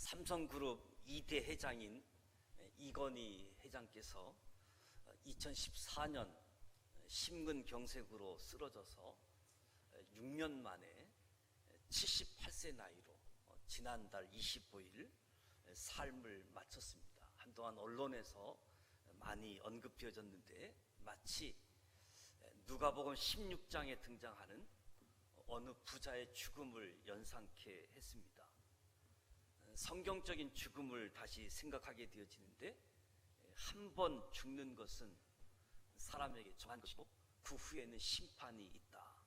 삼성그룹 2대 회장인 이건희 회장께서 2014년 심근경색으로 쓰러져서 6년 만에 78세 나이로 지난달 25일 삶을 마쳤습니다. 한동안 언론에서 많이 언급되어졌는데 마치 누가복음 16장에 등장하는 어느 부자의 죽음을 연상케 했습니다. 성경적인 죽음을 다시 생각하게 되어지는데, 한 번 죽는 것은 사람에게 정한 것이고 그 후에는 심판이 있다.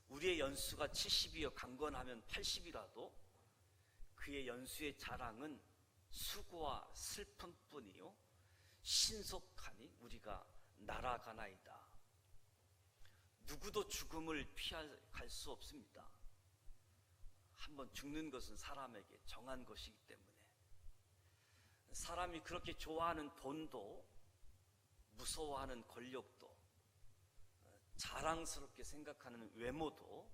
우리의 연수가 70이여 강건하면 80이라도 그의 연수의 자랑은 수고와 슬픔뿐이요 신속하니 우리가 날아가나이다. 누구도 죽음을 피할 수 없습니다. 한번 죽는 것은 사람에게 정한 것이기 때문에 사람이 그렇게 좋아하는 돈도, 무서워하는 권력도, 자랑스럽게 생각하는 외모도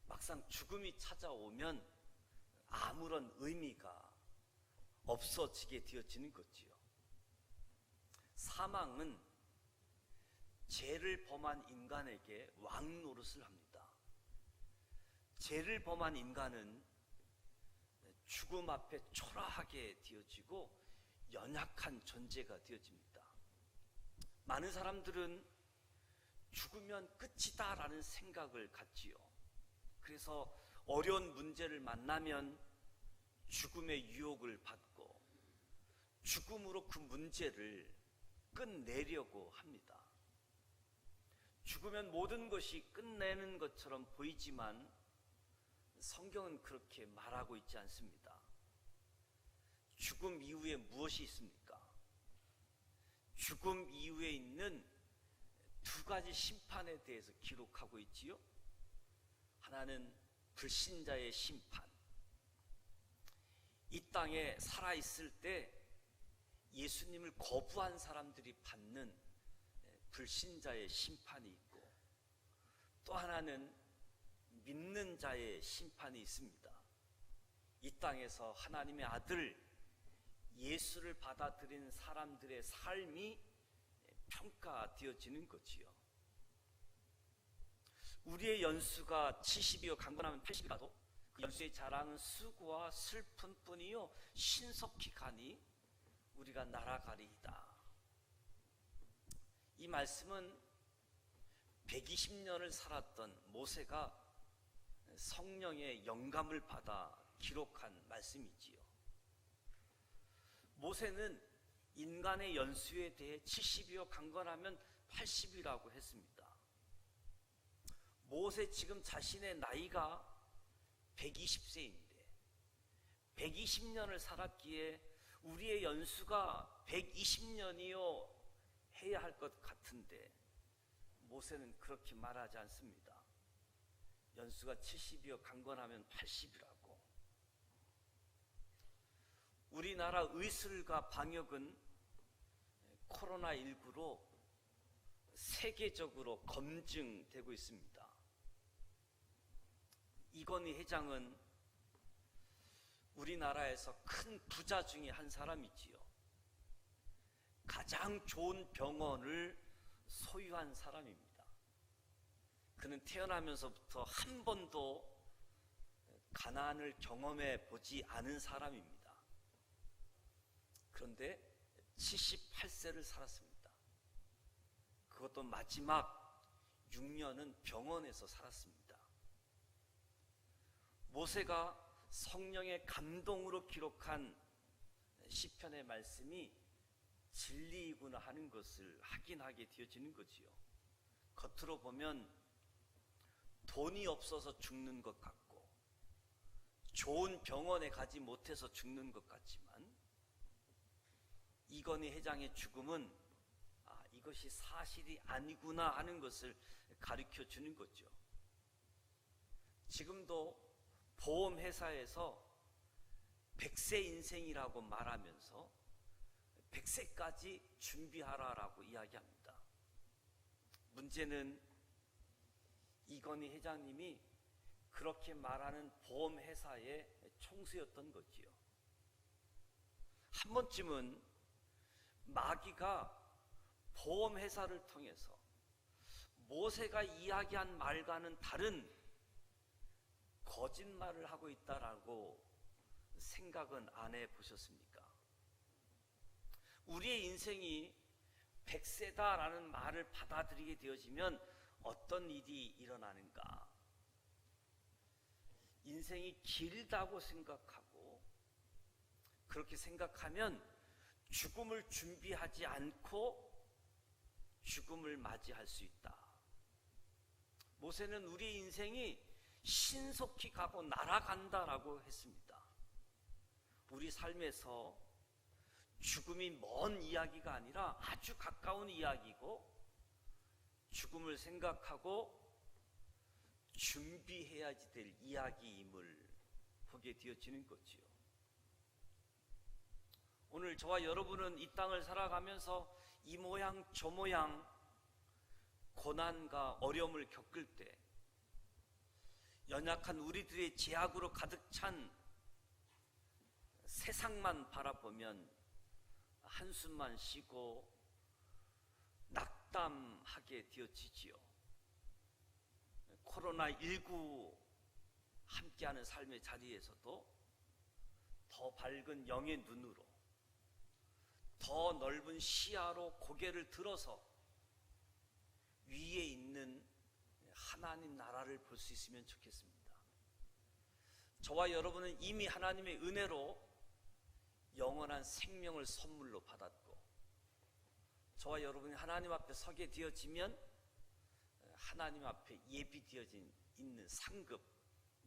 막상 죽음이 찾아오면 아무런 의미가 없어지게 되어지는 거지요. 사망은 죄를 범한 인간에게 왕노릇을 합니다. 죄를 범한 인간은 죽음 앞에 초라하게 되어지고 연약한 존재가 되어집니다. 많은 사람들은 죽으면 끝이다 라는 생각을 갖지요. 그래서 어려운 문제를 만나면 죽음의 유혹을 받고 죽음으로 그 문제를 끝내려고 합니다. 죽으면 모든 것이 끝내는 것처럼 보이지만 성경은 그렇게 말하고 있지 않습니다. 죽음 이후에 무엇이 있습니까? 죽음 이후에 있는 두 가지 심판에 대해서 기록하고 있지요. 하나는 불신자의 심판. 이 땅에 살아있을 때 예수님을 거부한 사람들이 받는 불신자의 심판이 있고, 또 하나는 믿는 자의 심판이 있습니다. 이 땅에서 하나님의 아들 예수를 받아들이는 사람들의 삶이 평가되어지는 거지요. 우리의 연수가 70이요 강건하면 80이라도 그 연수의 자랑은 수고와 슬픔뿐이요 신속히 가니 우리가 날아가리이다. 이 말씀은 120년을 살았던 모세가 성령의 영감을 받아 기록한 말씀이지요. 모세는 인간의 연수에 대해 70이요 강건하면 80이라고 했습니다. 모세 지금 자신의 나이가 120세인데 120년을 살았기에 우리의 연수가 120년이요 해야 할 것 같은데 모세는 그렇게 말하지 않습니다. 연수가 70이요 강건하면 80이라고. 우리나라 의술과 방역은 코로나19로 세계적으로 검증되고 있습니다. 이건희 회장은 우리나라에서 큰 부자 중에 한 사람이지요. 가장 좋은 병원을 소유한 사람입니다. 그는 태어나면서부터 한 번도 가난을 경험해 보지 않은 사람입니다. 그런데 78세를 살았습니다. 그것도 마지막 6년은 병원에서 살았습니다. 모세가 성령의 감동으로 기록한 시편의 말씀이 진리이구나 하는 것을 확인하게 되어지는 거지요. 겉으로 보면 돈이 없어서 죽는 것 같고 좋은 병원에 가지 못해서 죽는 것 같지만 이건희 회장의 죽음은 이것이 사실이 아니구나 하는 것을 가르쳐 주는 거죠. 지금도 보험회사에서 100세 인생이라고 말하면서 100세까지 준비하라라고 이야기합니다. 문제는 이건희 회장님이 그렇게 말하는 보험회사의 총수였던 거지요. 한 번쯤은 마귀가 보험회사를 통해서 모세가 이야기한 말과는 다른 거짓말을 하고 있다라고 생각은 안 해보셨습니까? 우리의 인생이 100세다라는 말을 받아들이게 되어지면 어떤 일이 일어나는가? 인생이 길다고 생각하고, 그렇게 생각하면 죽음을 준비하지 않고 죽음을 맞이할 수 있다. 모세는 우리의 인생이 신속히 가고 날아간다라고 했습니다. 우리 삶에서 죽음이 먼 이야기가 아니라 아주 가까운 이야기고, 죽음을 생각하고 준비해야지 될 이야기임을 보게 되어지는 거지요. 오늘 저와 여러분은 이 땅을 살아가면서 이 모양 저 모양 고난과 어려움을 겪을 때 연약한 우리들의 죄악으로 가득 찬 세상만 바라보면 한숨만 쉬고 낙담하게 되어지지요. 코로나19 함께하는 삶의 자리에서도 더 밝은 영의 눈으로, 더 넓은 시야로 고개를 들어서 위에 있는 하나님 나라를 볼 수 있으면 좋겠습니다. 저와 여러분은 이미 하나님의 은혜로 영원한 생명을 선물로 받았고, 저와 여러분이 하나님 앞에 서게 되어지면 하나님 앞에 예비되어진 있는 상급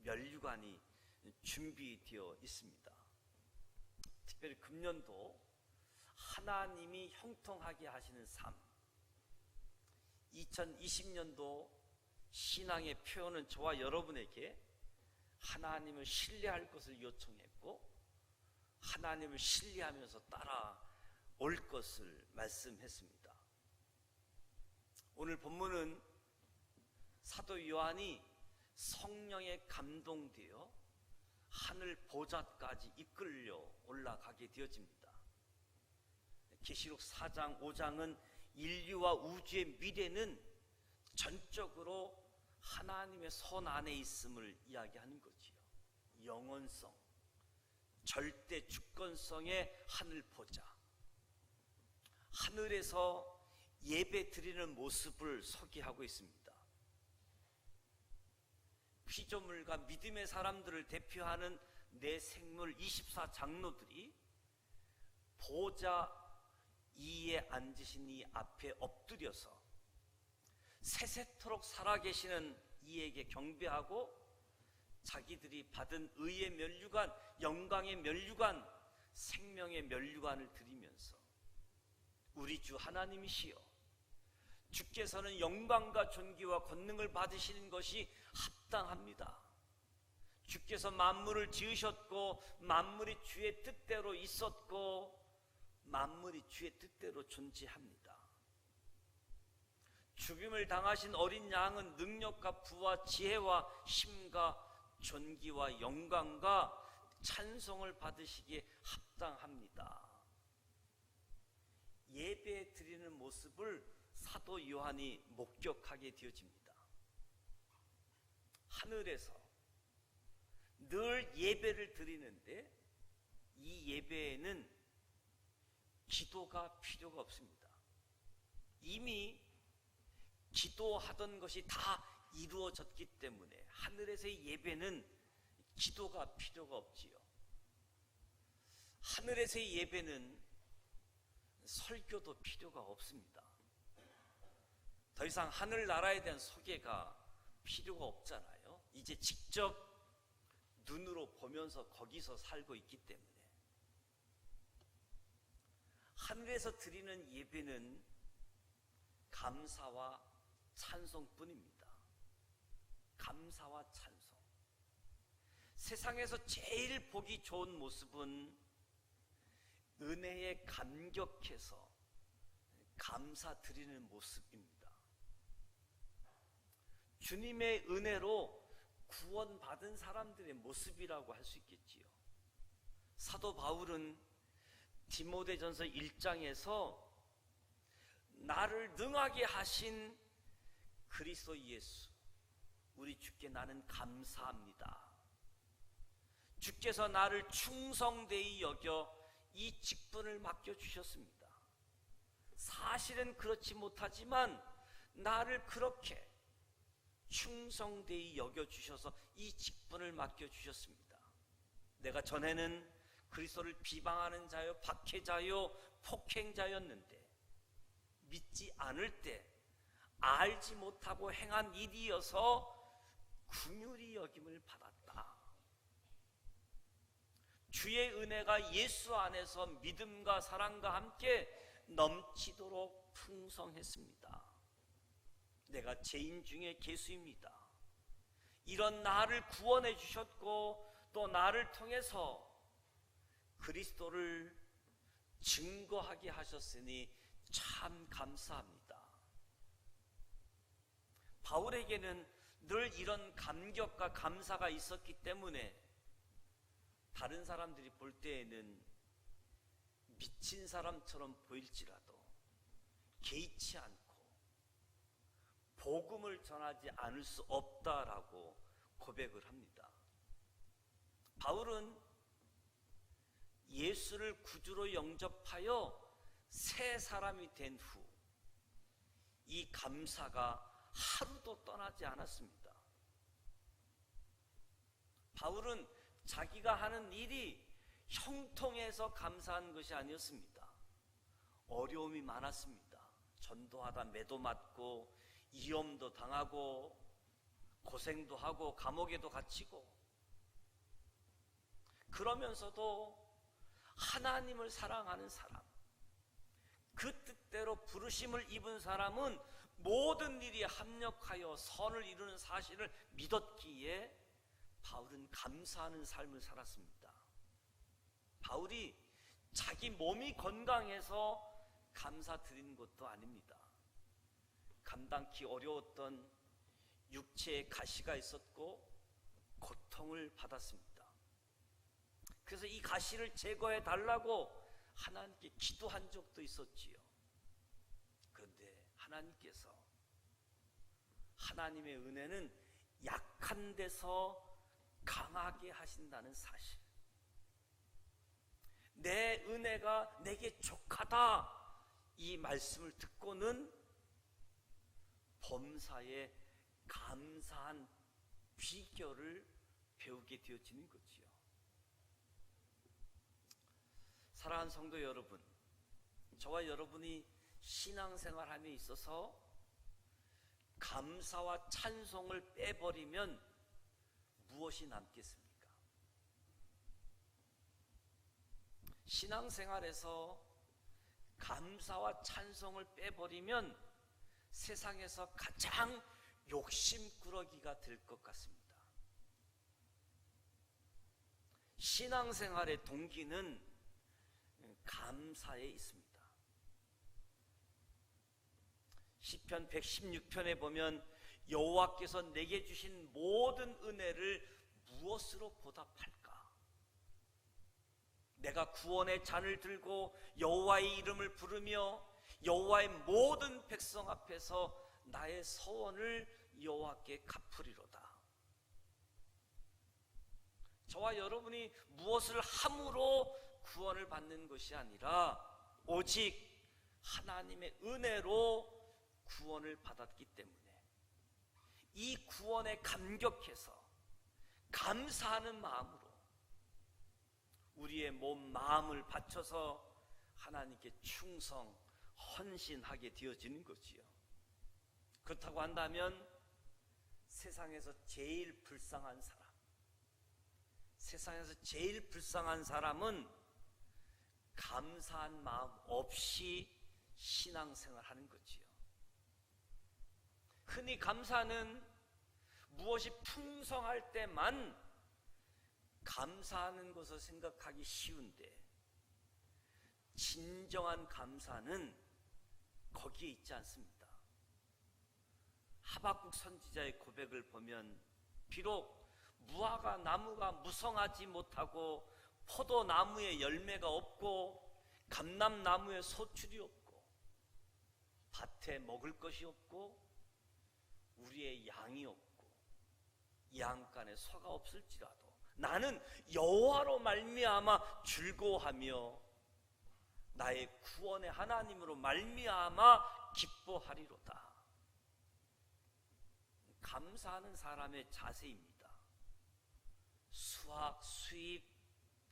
면류관이 준비되어 있습니다. 특별히 금년도 하나님이 형통하게 하시는 삶, 2020년도 신앙의 표현은 저와 여러분에게 하나님을 신뢰할 것을 요청했고, 하나님을 신뢰하면서 따라올 것을 말씀했습니다. 오늘 본문은 사도 요한이 성령에 감동되어 하늘 보좌까지 이끌려 올라가게 되어집니다. 계시록 4장 5장은 인류와 우주의 미래는 전적으로 하나님의 손 안에 있음을 이야기하는 거지요. 영원성, 절대 주권성의 하늘 보좌, 하늘에서 예배 드리는 모습을 소개하고 있습니다. 피조물과 믿음의 사람들을 대표하는 내 생물 24장로들이 보좌 이에 앉으신 이 앞에 엎드려서 세세토록 살아계시는 이에게 경배하고, 자기들이 받은 의의 면류관, 영광의 면류관, 생명의 면류관을 드리면서 우리 주 하나님이시여, 주께서는 영광과 존귀와 권능을 받으시는 것이 합당합니다. 주께서 만물을 지으셨고 만물이 주의 뜻대로 있었고 만물이 주의 뜻대로 존재합니다. 죽임을 당하신 어린 양은 능력과 부와 지혜와 힘과 존귀와 영광과 찬송을 받으시기에 합당합니다. 예배 드리는 모습을 사도 요한이 목격하게 되어집니다. 하늘에서 늘 예배를 드리는데 이 예배에는 기도가 필요가 없습니다. 이미 기도하던 것이 다 이루어졌기 때문에 하늘에서의 예배는 기도가 필요가 없지요. 하늘에서의 예배는 설교도 필요가 없습니다. 더 이상 하늘나라에 대한 소개가 필요가 없잖아요. 이제 직접 눈으로 보면서 거기서 살고 있기 때문에. 하늘에서 드리는 예배는 감사와 찬송뿐입니다. 감사와 찬송. 세상에서 제일 보기 좋은 모습은 은혜에 감격해서 감사드리는 모습입니다. 주님의 은혜로 구원받은 사람들의 모습이라고 할 수 있겠지요. 사도 바울은 디모데전서 1장에서 나를 능하게 하신 그리스도 예수, 우리 주께 나는 감사합니다. 주께서 나를 충성되이 여겨 이 직분을 맡겨주셨습니다. 사실은 그렇지 못하지만 나를 그렇게 충성되이 여겨주셔서 이 직분을 맡겨주셨습니다. 내가 전에는 그리스도를 비방하는 자요, 박해자요, 폭행자였는데 믿지 않을 때 알지 못하고 행한 일이어서 긍휼히 여김을 받았다. 주의 은혜가 예수 안에서 믿음과 사랑과 함께 넘치도록 풍성했습니다. 내가 죄인 중에 괴수입니다. 이런 나를 구원해 주셨고 또 나를 통해서 그리스도를 증거하게 하셨으니 참 감사합니다. 바울에게는 늘 이런 감격과 감사가 있었기 때문에 다른 사람들이 볼 때에는 미친 사람처럼 보일지라도 개의치 않고 복음을 전하지 않을 수 없다라고 고백을 합니다. 바울은 예수를 구주로 영접하여 새 사람이 된 후 이 감사가 하루도 떠나지 않았습니다. 바울은 자기가 하는 일이 형통해서 감사한 것이 아니었습니다. 어려움이 많았습니다. 전도하다 매도 맞고 위험도 당하고 고생도 하고 감옥에도 갇히고, 그러면서도 하나님을 사랑하는 사람, 그 뜻대로 부르심을 입은 사람은 모든 일이 합력하여 선을 이루는 사실을 믿었기에 바울은 감사하는 삶을 살았습니다. 바울이 자기 몸이 건강해서 감사드리는 것도 아닙니다. 감당기 어려웠던 육체에 가시가 있었고 고통을 받았습니다. 그래서 이 가시를 제거해 달라고 하나님께 기도한 적도 있었지요. 그런데 하나님께서, 하나님의 은혜는 약한 데서 강하게 하신다는 사실, 내 은혜가 내게 족하다, 이 말씀을 듣고는 범사에 감사한 비결을 배우게 되어지는 거지요. 사랑하는 성도 여러분, 저와 여러분이 신앙생활함에 있어서 감사와 찬송을 빼버리면 무엇이 남겠습니까? 신앙생활에서 감사와 찬송을 빼버리면 세상에서 가장 욕심꾸러기가 될 것 같습니다. 신앙생활의 동기는 감사에 있습니다. 시편 116편에 보면 여호와께서 내게 주신 모든 은혜를 무엇으로 보답할까? 내가 구원의 잔을 들고 여호와의 이름을 부르며 여호와의 모든 백성 앞에서 나의 서원을 여호와께 갚으리로다. 저와 여러분이 무엇을 함으로 구원을 받는 것이 아니라 오직 하나님의 은혜로 구원을 받았기 때문에 이 구원에 감격해서 감사하는 마음으로 우리의 몸, 마음을 바쳐서 하나님께 충성, 헌신하게 되어지는 거지요. 그렇다고 한다면 세상에서 제일 불쌍한 사람, 세상에서 제일 불쌍한 사람은 감사한 마음 없이 신앙생활 하는 거지요. 흔히 감사는 무엇이 풍성할 때만 감사하는 것을 생각하기 쉬운데, 진정한 감사는 거기에 있지 않습니다. 하박국 선지자의 고백을 보면 비록 무화과 나무가 무성하지 못하고 포도나무에 열매가 없고 감람나무에 소출이 없고 밭에 먹을 것이 없고 우리의 양이 없고 양간에 소가 없을지라도 나는 여호와로 말미암아 즐거워하며 나의 구원의 하나님으로 말미암아 기뻐하리로다. 감사하는 사람의 자세입니다. 수학, 수입,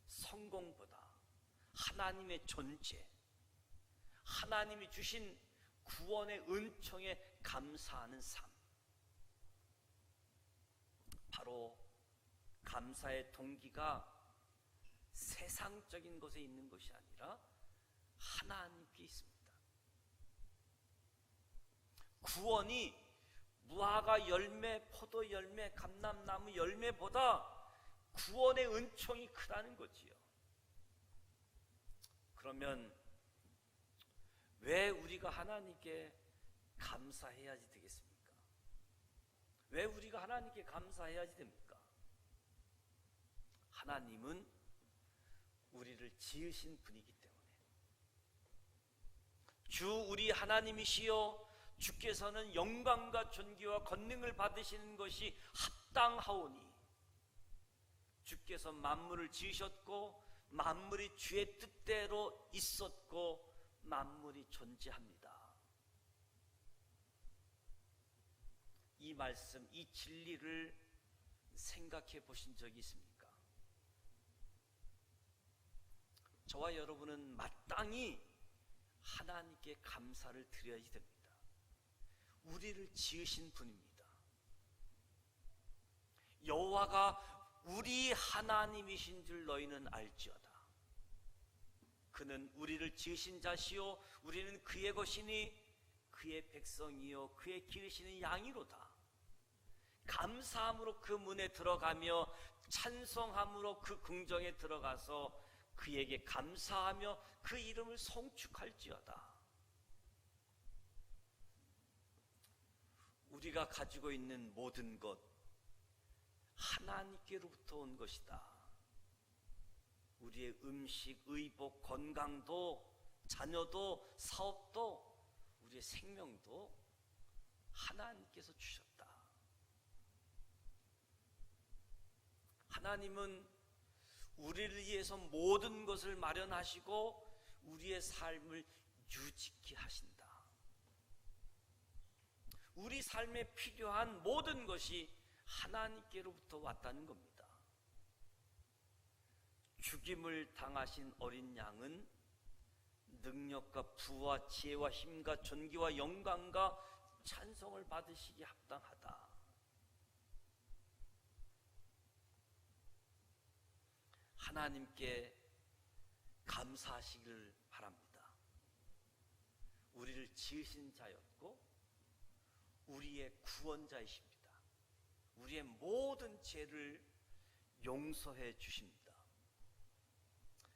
성공보다 하나님의 존재, 하나님이 주신 구원의 은총에 감사하는 삶, 바로 감사의 동기가 세상적인 것에 있는 것이 아니라 하나님께 있습니다. 구원이 무화과 열매, 포도 열매, 감람나무 열매보다 구원의 은총이 크다는 거지요. 그러면 왜 우리가 하나님께 감사해야지 되겠습니까? 왜 우리가 하나님께 감사해야지 됩니까? 하나님은 우리를 지으신 분이기 때문에 주 우리 하나님이시여 주께서는 영광과 존귀와 권능을 받으시는 것이 합당하오니 주께서 만물을 지으셨고 만물이 주의 뜻대로 있었고 만물이 존재합니다. 이 말씀, 이 진리를 생각해 보신 적이 있습니까? 저와 여러분은 마땅히 하나님께 감사를 드려야지 됩니다. 우리를 지으신 분입니다. 여호와가 우리 하나님이신 줄 너희는 알지어다. 그는 우리를 지으신 자시요 우리는 그의 것이니 그의 백성이요 그의 기르시는 양이로다. 감사함으로 그 문에 들어가며 찬송함으로 그 궁정에 들어가서 그에게 감사하며 그 이름을 송축할지어다. 우리가 가지고 있는 모든 것 하나님께로부터 온 것이다. 우리의 음식, 의복, 건강도, 자녀도, 사업도, 우리의 생명도 하나님께서 주셨다. 하나님은 우리를 위해서 모든 것을 마련하시고 우리의 삶을 유지케 하신다. 우리 삶에 필요한 모든 것이 하나님께로부터 왔다는 겁니다. 죽임을 당하신 어린 양은 능력과 부와 지혜와 힘과 존귀와 영광과 찬송을 받으시기 합당하다. 하나님께 감사하시길 바랍니다. 우리를 지으신 자였고 우리의 구원자이십니다. 우리의 모든 죄를 용서해 주십니다.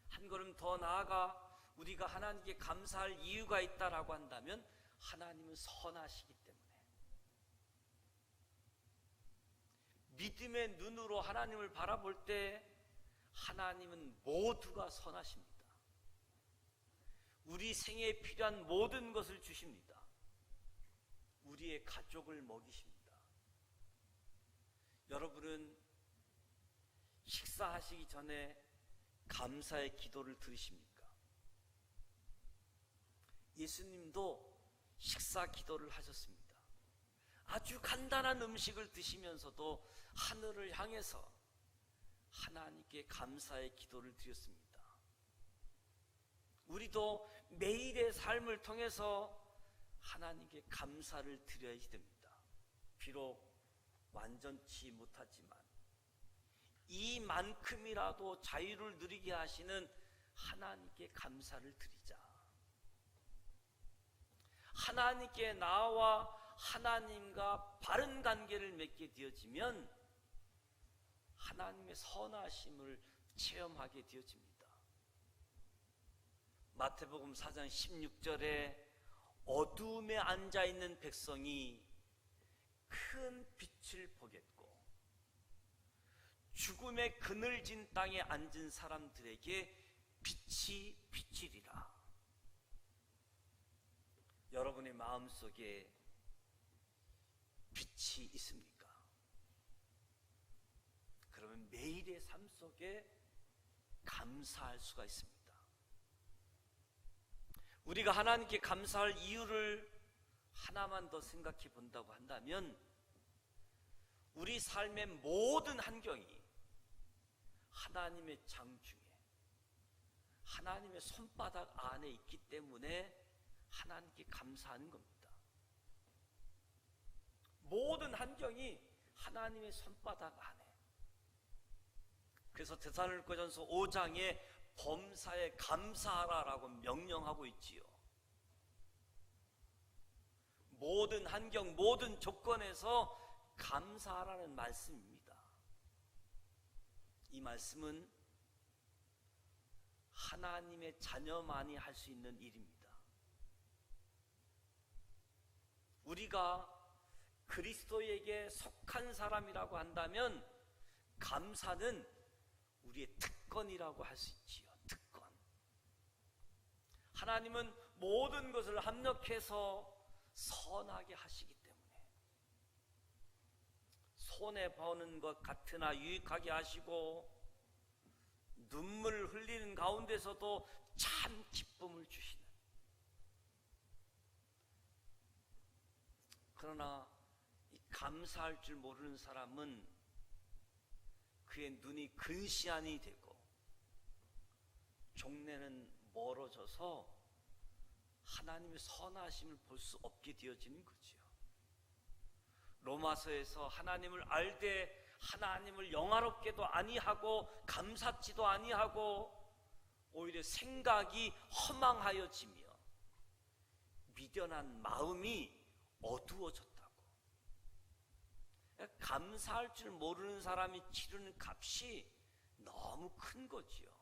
한 걸음 더 나아가 우리가 하나님께 감사할 이유가 있다라고 한다면 하나님은 선하시기 때문에 믿음의 눈으로 하나님을 바라볼 때 하나님은 모두가 선하십니다. 우리 생애에 필요한 모든 것을 주십니다. 우리의 가족을 먹이십니다. 여러분은 식사하시기 전에 감사의 기도를 드리십니까? 예수님도 식사 기도를 하셨습니다. 아주 간단한 음식을 드시면서도 하늘을 향해서 하나님께 감사의 기도를 드렸습니다. 우리도 매일의 삶을 통해서 하나님께 감사를 드려야지 됩니다. 비록 완전치 못하지만 이만큼이라도 자유를 누리게 하시는 하나님께 감사를 드리자. 하나님께 나와 하나님과 바른 관계를 맺게 되어지면 하나님의 선하심을 체험하게 되어집니다. 마태복음 4장 16절에 어두움에 앉아있는 백성이 큰 빛을 보겠고 죽음의 그늘진 땅에 앉은 사람들에게 빛이 비치리라. 여러분의 마음속에 빛이 있습니까? 그러면 매일의 삶 속에 감사할 수가 있습니다. 우리가 하나님께 감사할 이유를 하나만 더 생각해 본다고 한다면, 우리 삶의 모든 환경이 하나님의 장중에 하나님의 손바닥 안에 있기 때문에 하나님께 감사하는 겁니다. 모든 환경이 하나님의 손바닥 안에. 그래서 데살로니가전서 5장에 범사에 감사하라라고 명령하고 있지요. 모든 환경, 모든 조건에서 감사하라는 말씀입니다. 이 말씀은 하나님의 자녀만이 할 수 있는 일입니다. 우리가 그리스도에게 속한 사람이라고 한다면 감사는 우리의 특권이라고 할 수 있지요. 특권. 하나님은 모든 것을 합력해서 선하게 하시기 때문에 손해보는 것 같으나 유익하게 하시고, 눈물 흘리는 가운데서도 참 기쁨을 주시는. 그러나 이 감사할 줄 모르는 사람은 그의 눈이 근시안이 되고 종래는 멀어져서 하나님의 선하심을 볼 수 없게 되어지는 거지요. 로마서에서 하나님을 알되 하나님을 영화롭게도 아니하고 감사치도 아니하고 오히려 생각이 허망하여지며 미련한 마음이 어두워졌다고. 감사할 줄 모르는 사람이 치르는 값이 너무 큰 거지요.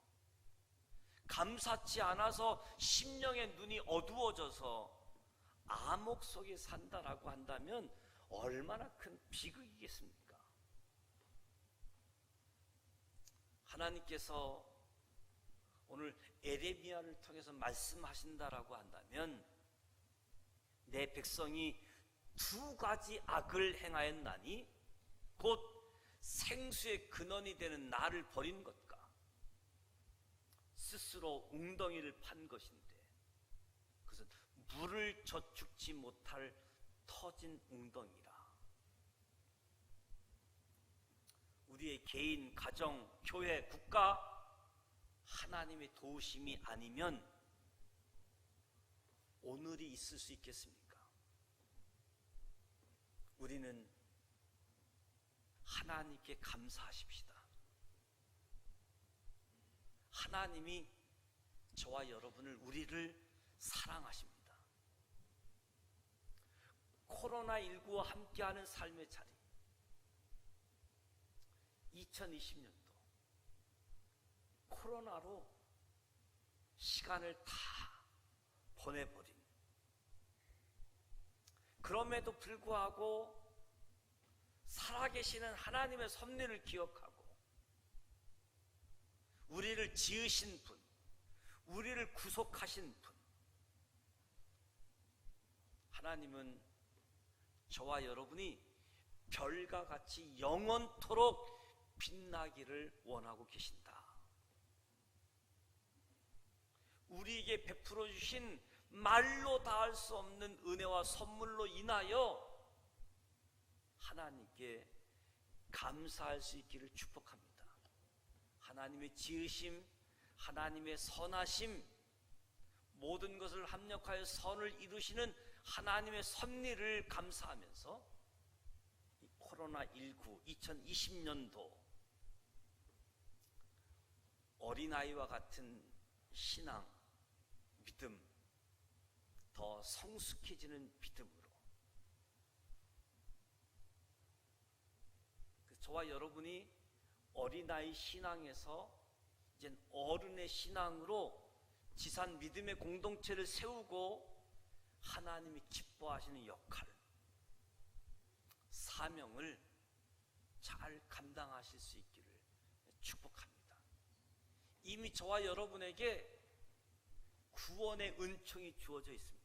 감사치 않아서 심령의 눈이 어두워져서 암흑 속에 산다라고 한다면 얼마나 큰 비극이겠습니까? 하나님께서 오늘 에레미야를 통해서 말씀하신다라고 한다면, 내 백성이 두 가지 악을 행하였나니 곧 생수의 근원이 되는 나를 버린 것과 스스로 웅덩이를 판 것인데, 그것은 물을 저축지 못할 터진 웅덩이라. 우리의 개인, 가정, 교회, 국가 하나님의 도우심이 아니면 오늘이 있을 수 있겠습니까? 우리는 하나님께 감사하십시다. 하나님이 저와 여러분을, 우리를 사랑하십니다. 코로나19와 함께하는 삶의 자리, 2020년도 코로나로 시간을 다 보내버린, 그럼에도 불구하고 살아계시는 하나님의 섭리를 기억하고 우리를 지으신 분, 우리를 구속하신 분, 하나님은 저와 여러분이 별과 같이 영원토록 빛나기를 원하고 계신다. 우리에게 베풀어 주신 말로 다할 수 없는 은혜와 선물로 인하여 하나님께 감사할 수 있기를 축복합니다. 하나님의 지으심, 하나님의 선하심, 모든 것을 합력하여 선을 이루시는 하나님의 섭리를 감사하면서 이 코로나19 2020년도 어린아이와 같은 신앙, 믿음, 더 성숙해지는 믿음으로 저와 여러분이 어린아이 신앙에서 이제 어른의 신앙으로 지산 믿음의 공동체를 세우고 하나님이 기뻐하시는 역할, 사명을 잘 감당하실 수 있기를 축복합니다. 이미 저와 여러분에게 구원의 은총이 주어져 있습니다.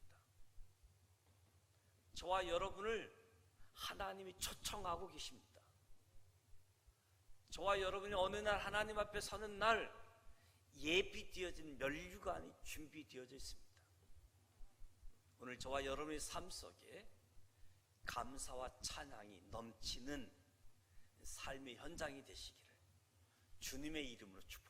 저와 여러분을 하나님이 초청하고 계십니다. 저와 여러분이 어느 날 하나님 앞에 서는 날 예비되어진 면류관이 준비되어져 있습니다. 오늘 저와 여러분의 삶 속에 감사와 찬양이 넘치는 삶의 현장이 되시기를 주님의 이름으로 축복합니다.